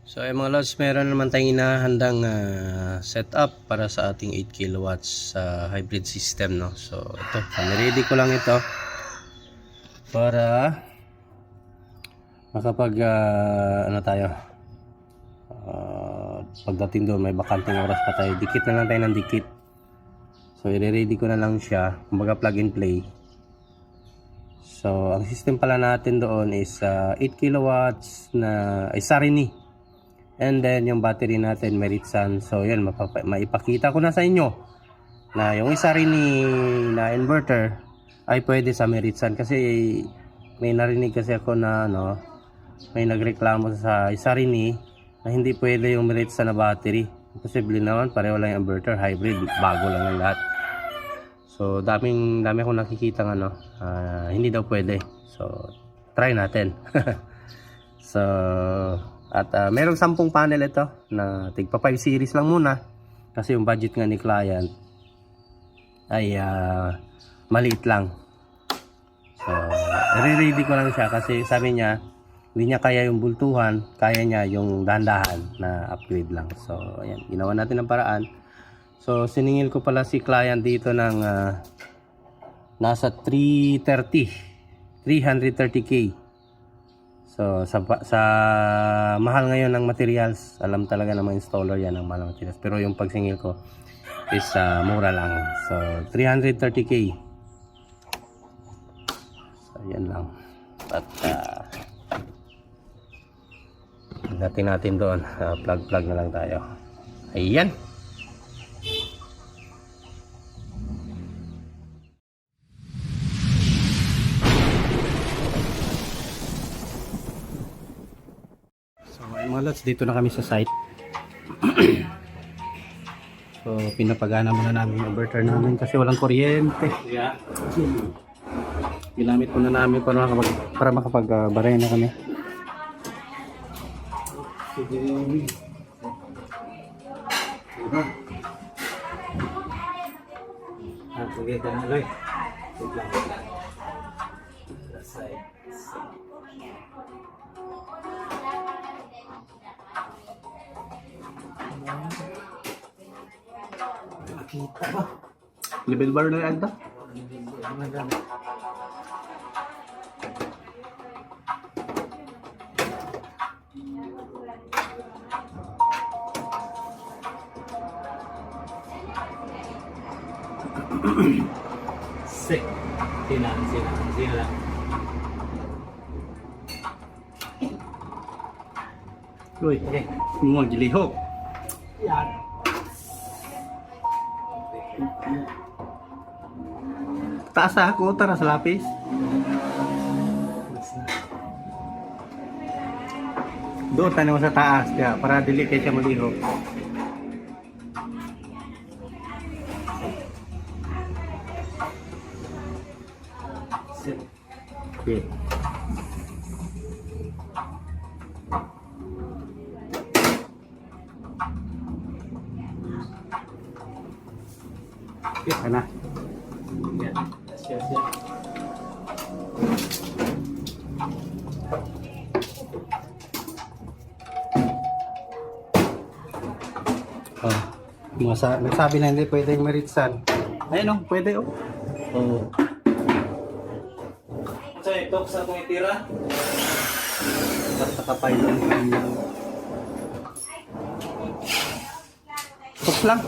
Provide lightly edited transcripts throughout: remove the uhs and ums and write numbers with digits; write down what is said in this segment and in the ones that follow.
So mga lods, meron naman tayong inahandang setup para sa ating 8 kilowatts hybrid system, no. So ito, ready ko lang ito para makapag ano tayo, pagdating doon may bakanting oras pa tayo, dikit na lang tayo ng dikit. So i-ready ko na lang siya, kumbaga plug and play. So ang system pala natin doon is 8 kilowatts na Sarini. And then yung battery natin Meritsan. So yan, maipakita ko na sa inyo na yung Sarini na inverter ay pwede sa Meritsan, kasi may narinig kasi ako na may nagreklamo sa Sarini na hindi pwede yung Meritsan na battery. Posible naman, pareho lang yung inverter, hybrid, bago lang ang lahat. So dami akong nakikita hindi daw pwede. So try natin. So at merong 10 panel ito na tigpa 5 series lang muna, kasi yung budget nga ni client ay maliit lang. So i-ready ko lang siya kasi sabi niya hindi niya kaya yung bultuhan, kaya niya yung dahan-dahan na upgrade lang. So ayan, ginawa natin ang paraan. So siningil ko pala si client dito ng nasa 330k. So sa mahal ngayon ng materials, alam talaga ng mga installer yan ang mahal ng materials, pero yung pagsingil ko is mura lang. So 330k. So yan lang. At natin doon, plug na lang tayo. Ayan. Mga lods, dito na kami sa site. So pinapagana muna namin yung inverter namin kasi walang kuryente. Yeah. Ginamit muna namin para makapag-baray na kami. Sige. Sige ka na, Loy. Kita ba? Level bar na yan ito? Sina lang. Uy, mga gilihok. Yan. Taas ako, tara sa lapis. Doon tayo sa taas kaya para dili kayo siya maglihok. Okay. Okay, kana. Yan. Yes. Nagsabi na hindi pwede yung Meritsan. Ayun pwede Oh. So ito sa tumitira. Nakapay lang. Tok lang.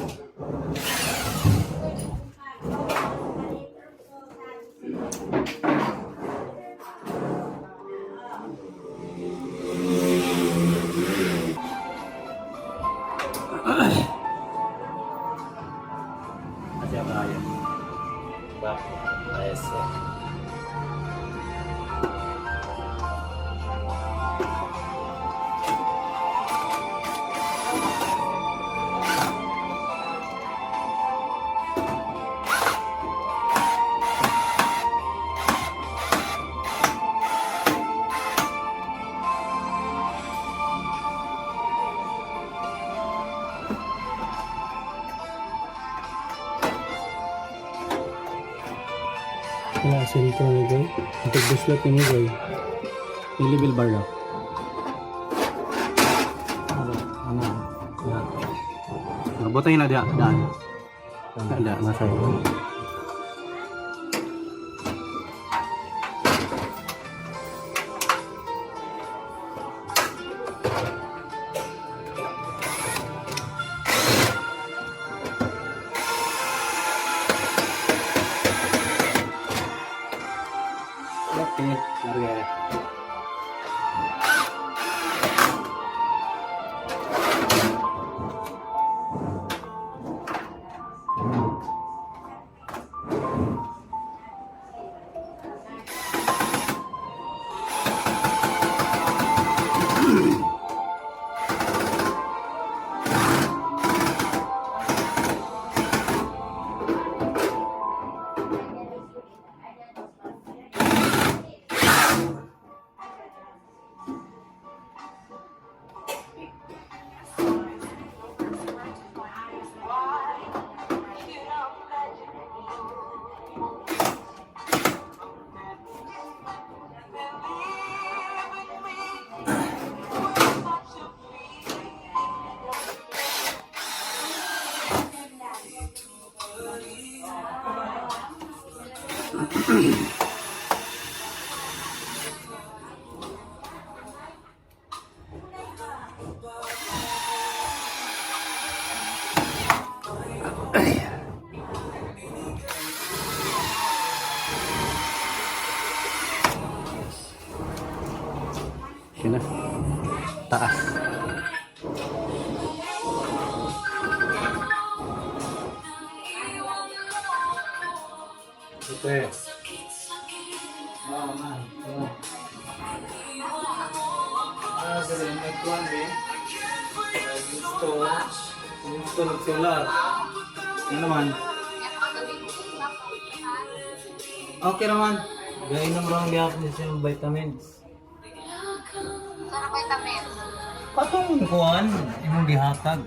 Wala sa rito na guys. Ito-buslot ni guys. Yung level bar lang. botay na diya. Daan. Ada masaya. Oke, larga. Sini. Taas. Oke. Dari nagkuhan din. Gusto nagsulat. Ano naman? Okay naman. Gaya ng mga gihapon siya ng vitamins. Ano vitamin? Patong kuhan, imong gihatag.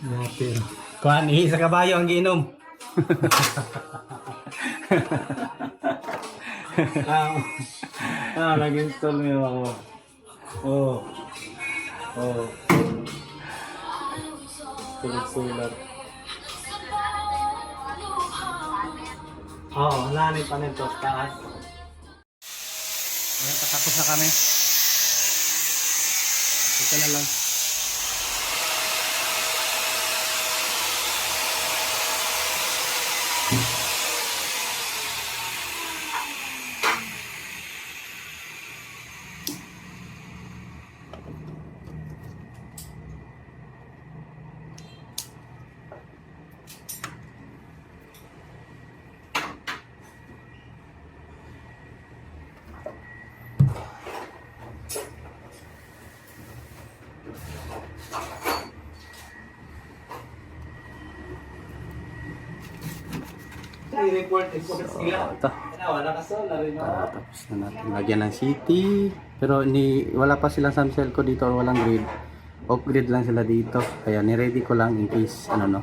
Natin. Kuhan, ihi sa kabayo ang giinom. Nag-install mo ako. Oh. Sulat-sulat. Lanay pa nito taas. Ayan, tatapos na kami. Ito na lang. I-report sila. Ito. Wala ka sa rin. Tapos na natin lagyan ng city. Pero wala pa silang samsel ko dito or walang grid. Off grid lang sila dito. Kaya ni-ready ko lang in case ano no.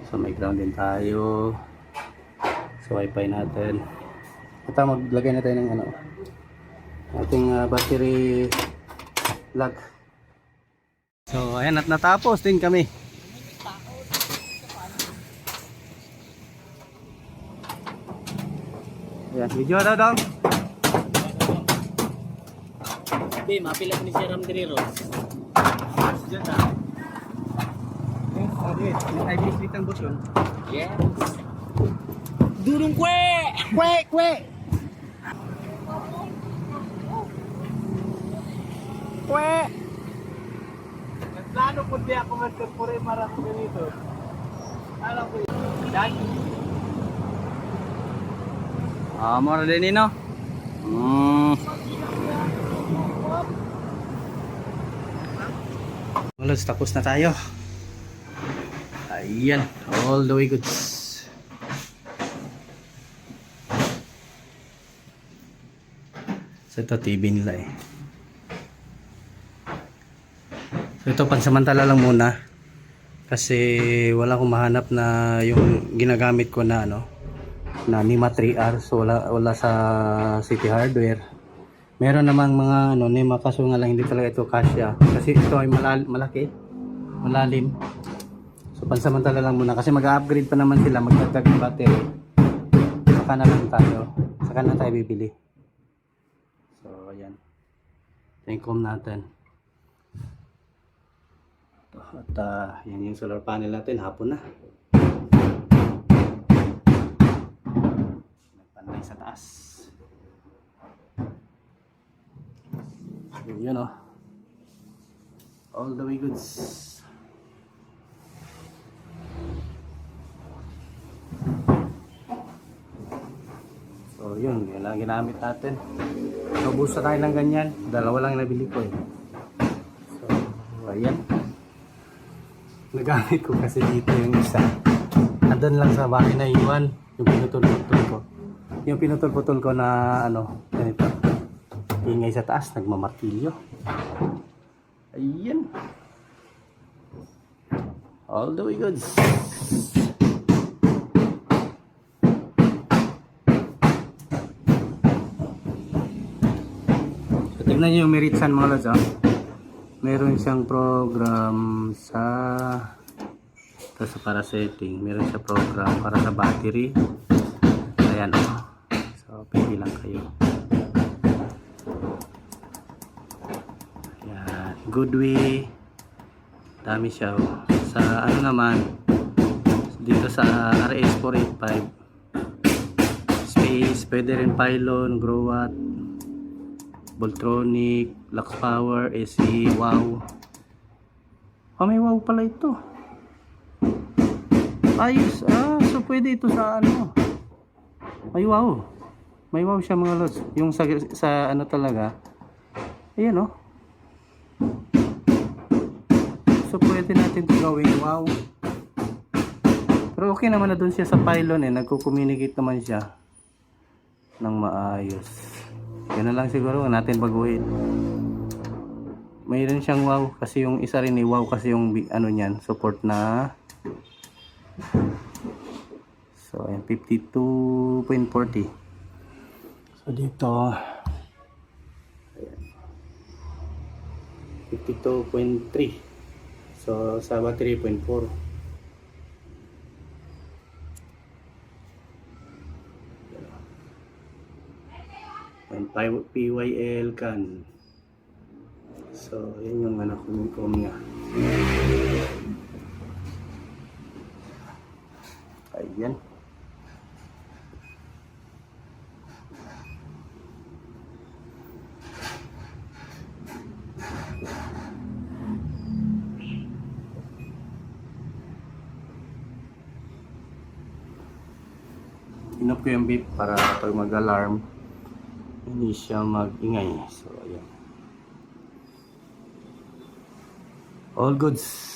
So may ground din tayo. So wifi natin. Ito maglagay na tayo ng ano. Ating battery plug. So ayan at natapos din kami. Ayan, video daw daw. Hindi, mapila ko ni Sir Ramdirero. Diyan na. Ay, bisit ang button. Yes. Durong kwe! Kwe! Nagplano po di ako magkapure marami ganito. Alam ko yun. Dahil Mura din no? Malos, tapos na tayo. Ayan, all the way goods. So ito TV nila eh. So ito pansamantala lang muna. Kasi wala akong mahanap na yung ginagamit ko na ano. Na Nima 3R, so wala sa City Hardware. Meron namang mga ano, Nema, kaso nga lang hindi talaga ito kasya. Kasi ito ay malaki, malalim. So pansamantala lang muna kasi mag-upgrade pa naman sila, magdagdag ng battery. Saka na lang tayo, saka na tayo bibili. So ayan. Income natin. At yan yung solar panel natin, hapon na. Nagpanday sa taas. So, yun o. All the way goods. So yun lang ginamit natin. Naubos na tayo ng ganyan. Dalawa lang nabili ko eh. So ayan. Nagamit ko kasi dito yung isa. Andun lang sa bahay na iwan. Yung pinutol-putol ko. Yung pinutol-putol ko na ano, ganito. Ingay sa taas, nagmamartilyo. Ayan. All the way goods. So, tignan nyo yung Meritsan mga lods, oh. Meron siyang program sa para setting. Meron siya program para sa battery. Ayan, oh. So, pili lang kayo. Ayan. Good way. Dami siya, oh. Sa ano naman, dito sa RS485 space, pwede rin pylon, grow watt, Voltronic, Lux Power, AC, wow. Oh, may wow pala ito. Ayos. So pwede ito sa ano. May wow. May wow siya mga lods. Yung sa ano talaga. Ayan oh. So pwede natin ito gawing wow. Pero okay naman na dun siya sa pylon eh. Nagko-communicate naman siya ng maayos. Yan na lang siguro natin baguhin. Mayroon siyang wow kasi yung isa rin eh, wow kasi yung ano niyan, support na. So ayan, 52.40. So dito ayan, 52.3. So sa battery 0.4. And PYL can. So yan yung anak ko niya. Ayan. Inop ko yung beep para pag mag-alarm hindi siya mag-ingay. So ayan. All goods.